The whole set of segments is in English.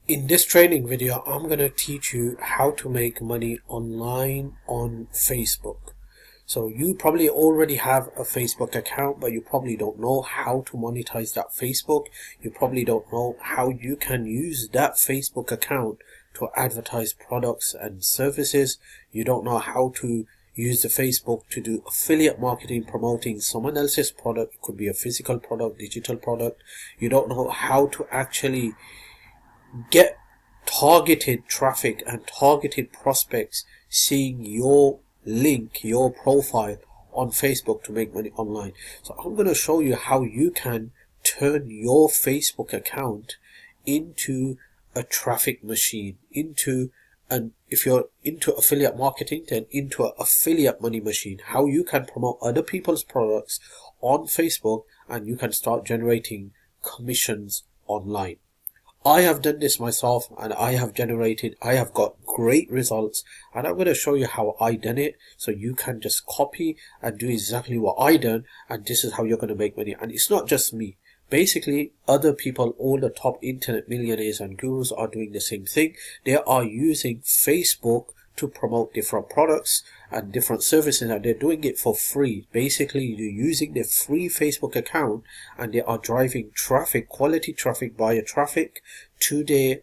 In this training video, I'm going to teach you how to make money online on Facebook. So you probably already have a Facebook account, but you probably don't know how to monetize that Facebook. You probably don't know how you can use that Facebook account to advertise products and services. You don't know how to use the Facebook to do affiliate marketing promoting someone else's product. It could be a physical product, digital product. You don't know how to actually get targeted traffic and targeted prospects seeing your link, your profile on Facebook to make money online. So I'm going to show you how you can turn your Facebook account into a traffic machine, if you're into affiliate marketing, then into an affiliate money machine. How you can promote other people's products on Facebook and you can start generating commissions online. I have done this myself and I have got great results, and I'm going to show you how I done it so you can just copy and do exactly what I done, and this is how you're going to make money. And it's not just me. Basically, other people, all the top internet millionaires and gurus are doing the same thing. They are using Facebook to promote different products and different services, and they're doing it for free. Basically, you're using their free Facebook account and they are driving traffic, quality traffic, buyer traffic to their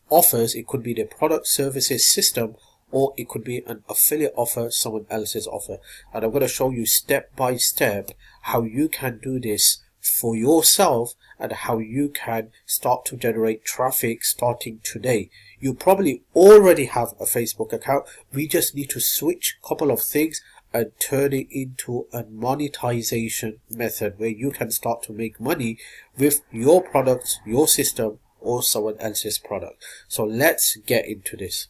offers. It could be their product services system, or it could be an affiliate offer, someone else's offer. And I'm going to show you step by step how you can do this for yourself and how you can start to generate traffic starting today. You probably already have a Facebook account. We just need to switch a couple of things and turn it into a monetization method where you can start to make money with your products, your system, or someone else's product. So let's get into this.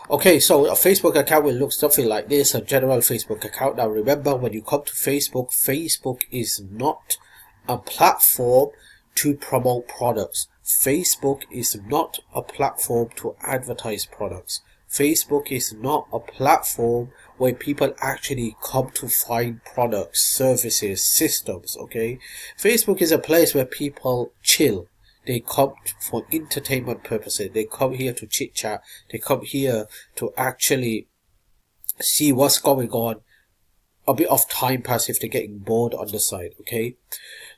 Okay, so a Facebook account will look something like this, a general Facebook account. Now remember, when you come to Facebook, Facebook is not a platform to promote products. Facebook is not a platform to advertise products. Facebook is not a platform where people actually come to find products, services, systems, okay? Facebook is a place where people chill. They come for entertainment purposes. They come here to chit chat. They come here to actually see what's going on. A bit of time pass if they're getting bored on the side, okay?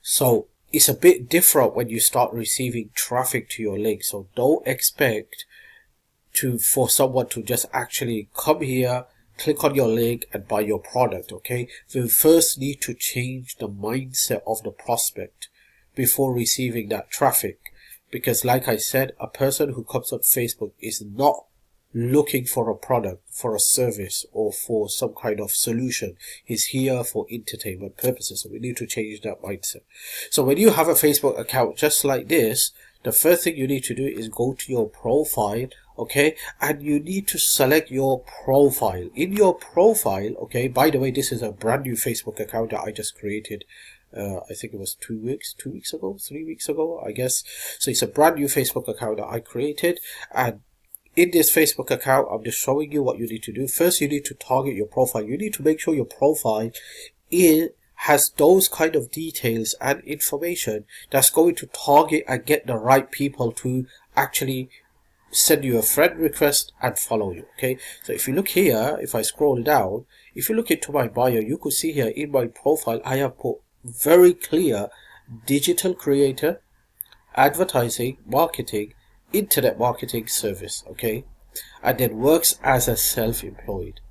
So it's a bit different when you start receiving traffic to your link. So don't expect for someone to just actually come here, click on your link and buy your product, okay? We first need to change the mindset of the prospect before receiving that traffic, because like I said, a person who comes on Facebook is not looking for a product, for a service, or for some kind of solution. He's here for entertainment purposes. So we need to change that mindset. So when you have a Facebook account just like this, the first thing you need to do is go to your profile, okay, and you need to select your profile. In your profile, okay, by the way, this is a brand new Facebook account that I just created. I think it was 3 weeks ago, I guess. So it's a brand new Facebook account that I created, and in this Facebook account, I'm just showing you what you need to do. First, you need to target your profile. You need to make sure your profile has those kind of details and information that's going to target and get the right people to actually send you a friend request and follow you, okay? So if you look here, if I scroll down, if you look into my bio, you could see here in my profile, I have put very clear digital creator, advertising, marketing, internet marketing service, okay? And then works as a self-employed,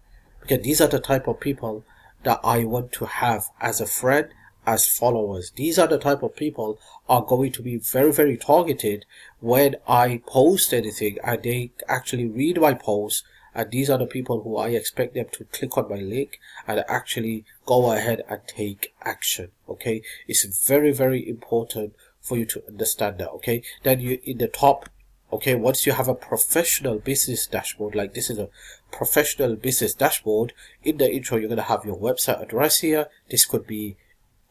because these are the type of people that I want to have as a friend, as followers. These are the type of people are going to be very, very targeted when I post anything and they actually read my post. And these are the people who I expect them to click on my link and actually go ahead and take action, okay? It's very, very important for you to understand that, okay? Then you, in the top, okay, once you have a professional business dashboard, like this is a professional business dashboard, in the intro, you're going to have your website address here. This could be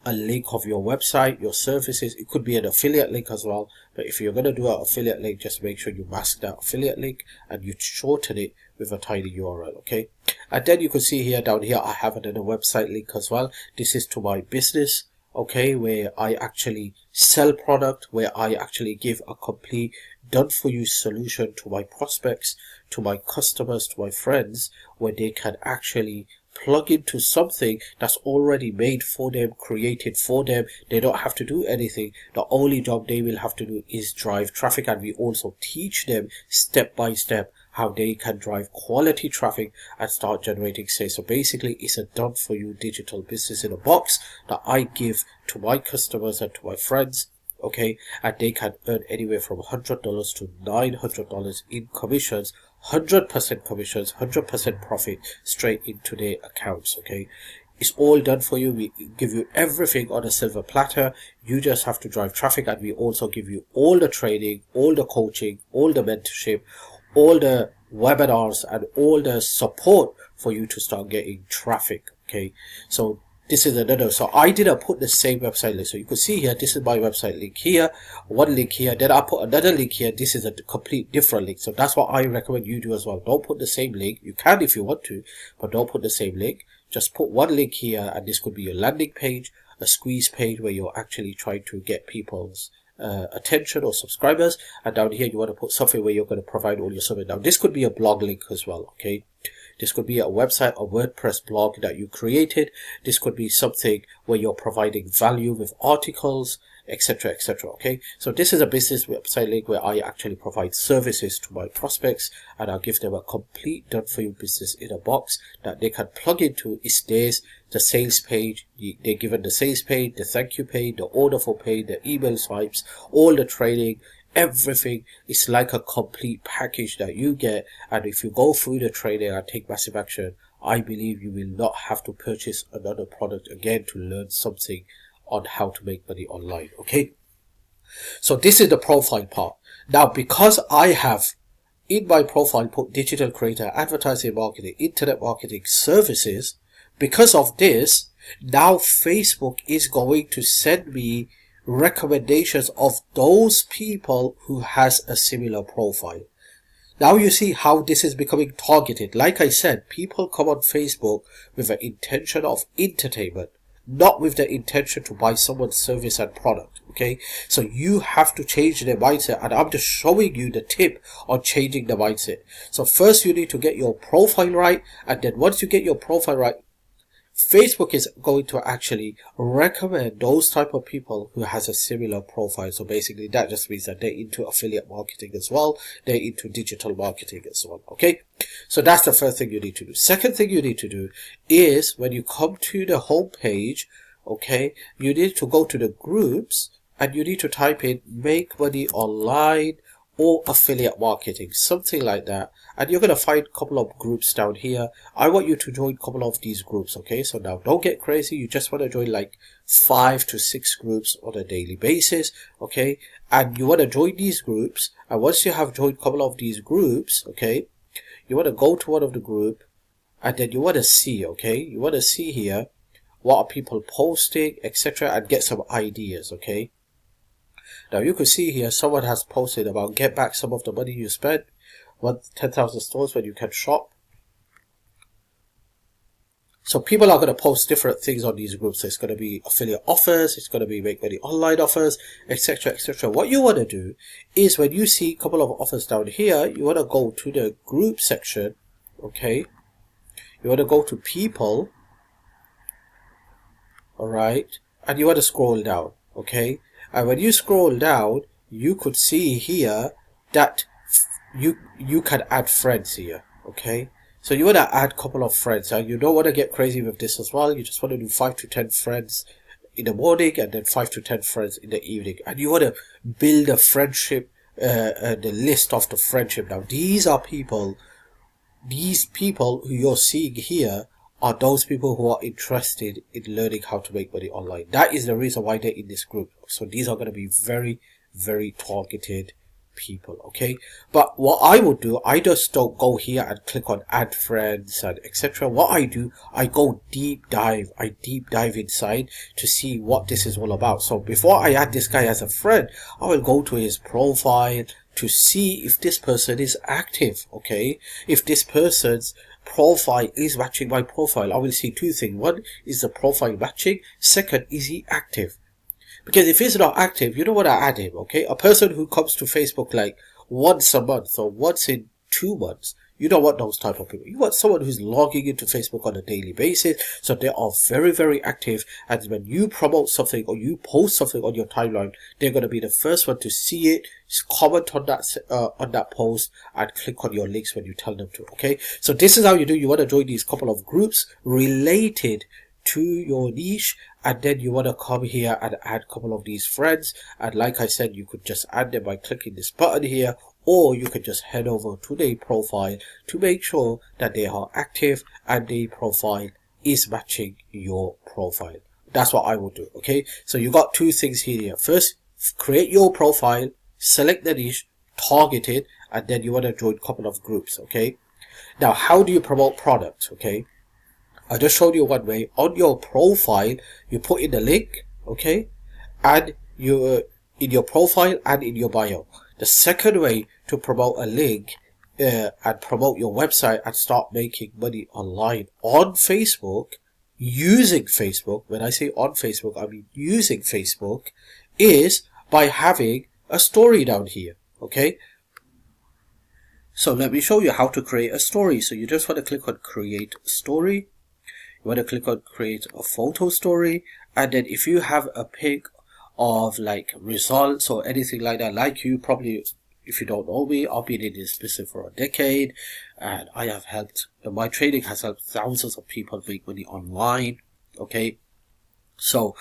a link of your website, your services. It could be an affiliate link as well. But if you're going to do an affiliate link, just make sure you mask that affiliate link and you shorten it with a tiny URL, okay? And then you can see here, down here, I have another website link as well. This is to my business, okay, where I actually sell product, where I actually give a complete done for you solution to my prospects, to my customers, to my friends, where they can actually plug into something that's already made for them, created for them. They don't have to do anything. The only job they will have to do is drive traffic, and we also teach them step by step how they can drive quality traffic and start generating sales. So basically, it's a done for you digital business in a box that I give to my customers and to my friends. Okay, and they can earn anywhere from $100 to $900 in commissions, 100% commissions, 100% profit straight into their accounts. Okay, it's all done for you. We give you everything on a silver platter. You just have to drive traffic, and we also give you all the training, all the coaching, all the mentorship, all the webinars, and all the support for you to start getting traffic. Okay, so this is another. So I didn't put the same website link. So you can see here, this is my website link here, one link here, then I put another link here. This is a complete different link. So that's what I recommend you do as well. Don't put the same link. You can if you want to, but don't put the same link. Just put one link here, and this could be your landing page, a squeeze page where you're actually trying to get people's attention or subscribers, and down here you want to put something where you're going to provide all your service. Now this could be a blog link as well. Okay, this could be a website, a WordPress blog that you created. This could be something where you're providing value with articles, etc., etc. Okay, so this is a business website link where I actually provide services to my prospects, and I'll give them a complete done for you business in a box that they can plug into. It's theirs. The sales page, they're given the sales page, the thank you page, the order for page, the email swipes, all the training, everything is like a complete package that you get. And if you go through the training and take massive action, I believe you will not have to purchase another product again to learn something on how to make money online. Okay, so this is the profile part. Now, because I have in my profile put digital creator, advertising, marketing, internet marketing services, because of this, now Facebook is going to send me recommendations of those people who has a similar profile. Now you see how this is becoming targeted. Like I said, people come on Facebook with an intention of entertainment, not with the intention to buy someone's service and product. Okay, so you have to change their mindset, and I'm just showing you the tip on changing the mindset. So first you need to get your profile right, and then once you get your profile right, Facebook is going to actually recommend those type of people who has a similar profile. So basically that just means that they're into affiliate marketing as well. They're into digital marketing as well. Okay, so that's the first thing you need to do. Second thing you need to do is when you come to the home page, okay, you need to go to the groups, and you need to type in make money online or affiliate marketing, something like that, and you're going to find a couple of groups down here. I want you to join a couple of these groups. Okay, so now don't get crazy, you just want to join like 5 to 6 groups on a daily basis. Okay, and you want to join these groups, and once you have joined a couple of these groups, okay, you want to go to one of the group, and then you want to see, okay, you want to see here what are people posting, etc., and get some ideas. Okay, now you can see here someone has posted about get back some of the money you spent, 10,000 stores when you can shop. So people are going to post different things on these groups. So it's going to be affiliate offers, it's going to be make money online offers, etc., etc. What you want to do is when you see a couple of offers down here, you want to go to the group section. Okay, you want to go to people, all right, and you want to scroll down. Okay, and when you scroll down, you could see here that you can add friends here. Okay, so you want to add a couple of friends, and you don't want to get crazy with this as well. You just want to do 5 to 10 friends in the morning, and then 5 to 10 friends in the evening, and you want to build a friendship, the list of the friendship. Now these people who you're seeing here are those people who are interested in learning how to make money online. That is the reason why they're in this group. So these are going to be very, very targeted people. Okay, but what I would do, I just don't go here and click on add friends and etc. What I do, I go deep dive inside to see what this is all about. So before I add this guy as a friend, I will go to his profile to see if this person is active. Okay, if this person's profile is matching my profile, I will see two things. One is the profile matching. Second, is he active? Because if he's not active, you don't want to add him, okay? A person who comes to Facebook like once a month or once in 2 months, you don't want those type of people. You want someone who's logging into Facebook on a daily basis, so they are very, very active. And when you promote something or you post something on your timeline, they're going to be the first one to see it, comment on that post, and click on your links when you tell them to. Okay, so this is how you do. You want to join these couple of groups related to your niche, and then you want to come here and add a couple of these friends. And like I said, you could just add them by clicking this button here, or you could just head over to their profile to make sure that they are active and their profile is matching your profile. That's what I would do. Okay, so you got two things here. First, create your profile, select the niche, target it, and then you want to join a couple of groups. Okay, now how do you promote products? Okay, I just showed you one way. On your profile, you put in the link, okay, and you in your profile and in your bio. The second way to promote a link and promote your website and start making money online on Facebook, using Facebook, when I say on Facebook, I mean using Facebook, is by having a story down here, okay? So let me show you how to create a story. So you just want to click on create story. You want to click on create a photo story, and then if you have a pic of like results or anything like that, like you probably, if you don't know me, I've been in this business for a decade, and I have helped, my training has helped thousands of people make money online. Okay, so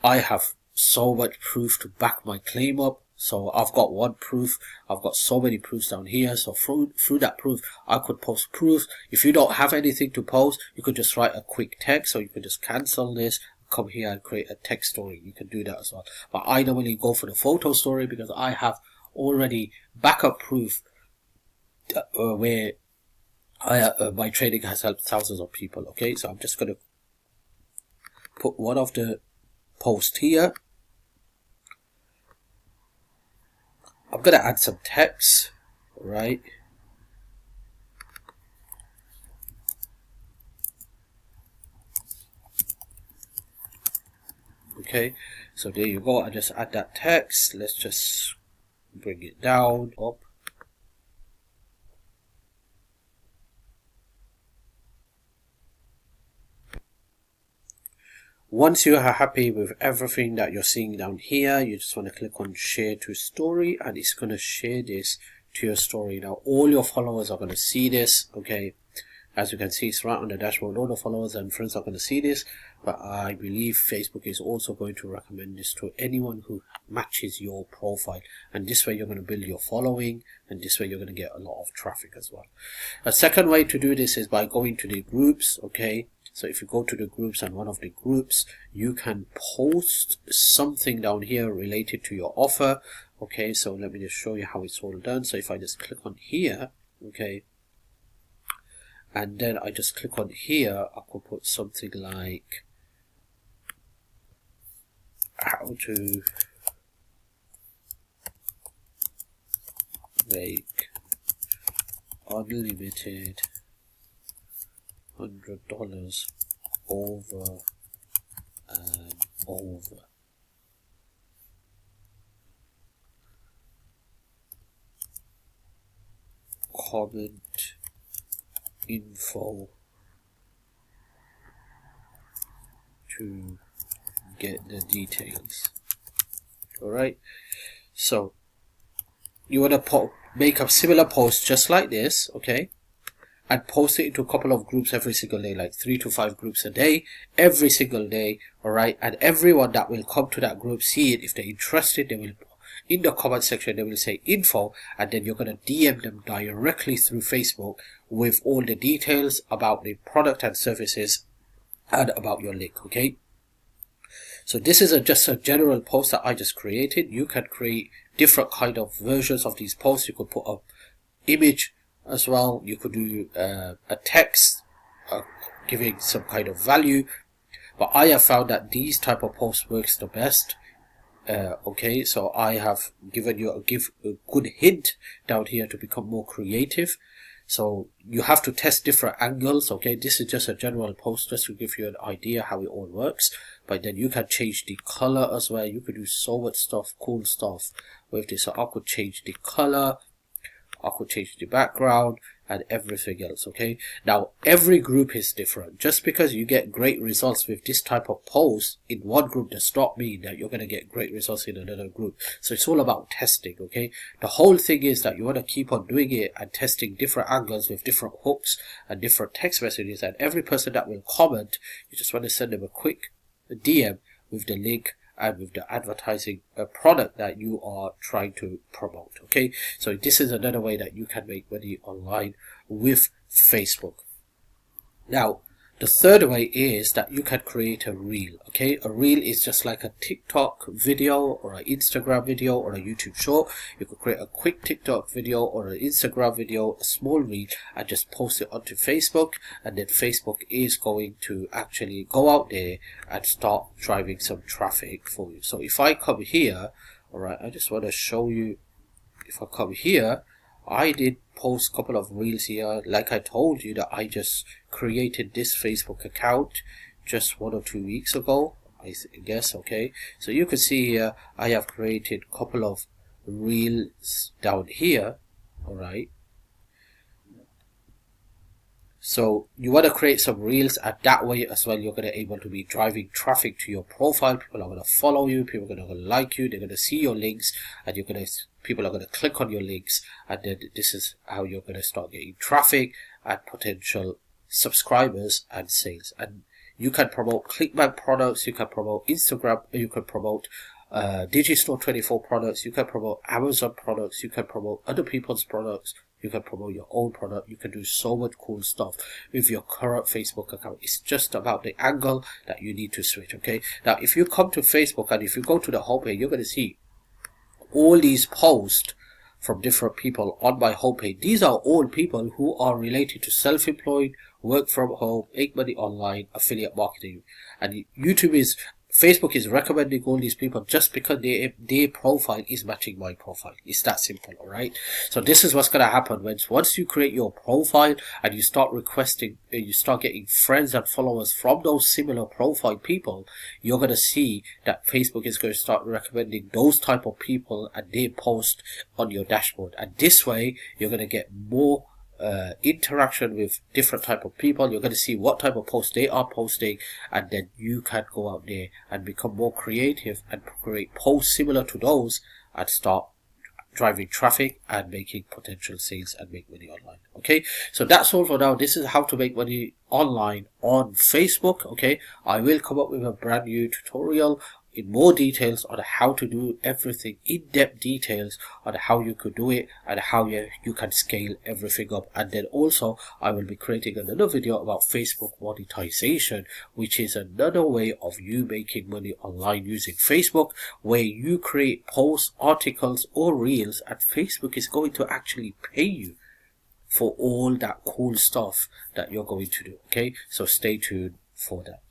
I have so much proof to back my claim up. So I've got one proof, I've got so many proofs down here. So through that proof, I could post proof. If you don't have anything to post, you could just write a quick text, or you could just cancel this, come here and create a text story. You can do that as well. But I normally go for the photo story because I have already backup proof where my training has helped thousands of people. Okay, so I'm just going to put one of the posts here. I'm going to add some text, right? Okay, so there you go. I just add that text. Let's just bring it down, up. Once you are happy with everything that you're seeing down here, you just want to click on share to story, and it's going to share this to your story. Now all your followers are going to see this. Okay, as you can see, it's right on the dashboard. All the followers and friends are going to see this, but I believe Facebook is also going to recommend this to anyone who matches your profile, and this way you're going to build your following, and this way you're going to get a lot of traffic as well. A second way to do this is by going to the groups. Okay, so if you go to the groups, and one of the groups, you can post something down here related to your offer. Okay, so let me just show you how it's all done. So if I just click on here, okay, and then I just click on here, I could put something like how to make unlimited $100 over and over. Comment info to get the details. Alright, so you want to make a similar post just like this, okay, and post it into a couple of groups every single day, like 3 to 5 groups a day, every single day. Alright, and everyone that will come to that group, see it, if they're interested, they will, in the comment section, they will say info, and then you're going to DM them directly through Facebook with all the details about the product and services and about your link. Okay, so this is just a general post that I just created. You can create different kind of versions of these posts. You could put a image as well. You could do a text giving some kind of value, but I have found that these type of posts works the best. Okay, so I have given you a good hint down here to become more creative. So you have to test different angles. Okay, this is just a general post just to give you an idea how it all works. But then you can change the color as well. You could do so much stuff, cool stuff with this. So I could change the color, I could change the background and everything else. Okay, now every group is different. Just because you get great results with this type of post in one group does not mean that you're going to get great results in another group. So it's all about testing. Okay, the whole thing is that you want to keep on doing it and testing different angles with different hooks and different text messages, and every person that will comment, you just want to send them a quick DM with the link and with the advertising product that you are trying to promote. Okay, so this is another way that you can make money online with Facebook. Now, the third way is that you can create a reel. Okay, a reel is just like a TikTok video or an Instagram video or a YouTube short. You could create a quick TikTok video or an Instagram video, a small reel, and just post it onto Facebook, and then Facebook is going to actually go out there and start driving some traffic for you. So if I come here, all right, I just want to show you. If I come here, I did post a couple of reels here. Like I told you that I just created this Facebook account just 1 or 2 weeks ago, I guess. Okay, so you can see here I have created a couple of reels down here. All right, so you want to create some reels, and that way as well you're going to able to be driving traffic to your profile. People are going to follow you, people are going to like you, they're going to see your links, and people are going to click on your links, and then this is how you're going to start getting traffic and potential subscribers and sales. And you can promote ClickBank products, you can promote Instagram, you can promote Digistore 24 products, you can promote Amazon products, you can promote other people's products, you can promote your own product. You can do so much cool stuff with your current Facebook account. It's just about the angle that you need to switch. Okay, now if you come to Facebook and if you go to the homepage, you're going to see all these posts from different people on my homepage. These are all people who are related to self-employed, work from home, make money online, affiliate marketing. And Facebook is recommending all these people just because their profile is matching my profile. It's that simple, alright? So this is what's going to happen once you create your profile and you start you start getting friends and followers from those similar profile people. You're going to see that Facebook is going to start recommending those type of people and they post on your dashboard. And this way, you're going to get more interaction with different type of people. You're going to see what type of posts they are posting, and then you can go out there and become more creative and create posts similar to those and start driving traffic and making potential sales and make money online. Okay, so that's all for now. This is how to make money online on Facebook. Okay, I will come up with a brand new tutorial in more details on how to do everything, in-depth details on how you could do it and how you can scale everything up. And then also I will be creating another video about Facebook monetization, which is another way of you making money online using Facebook, where you create posts, articles or reels, and Facebook is going to actually pay you for all that cool stuff that you're going to do. Okay, so stay tuned for that.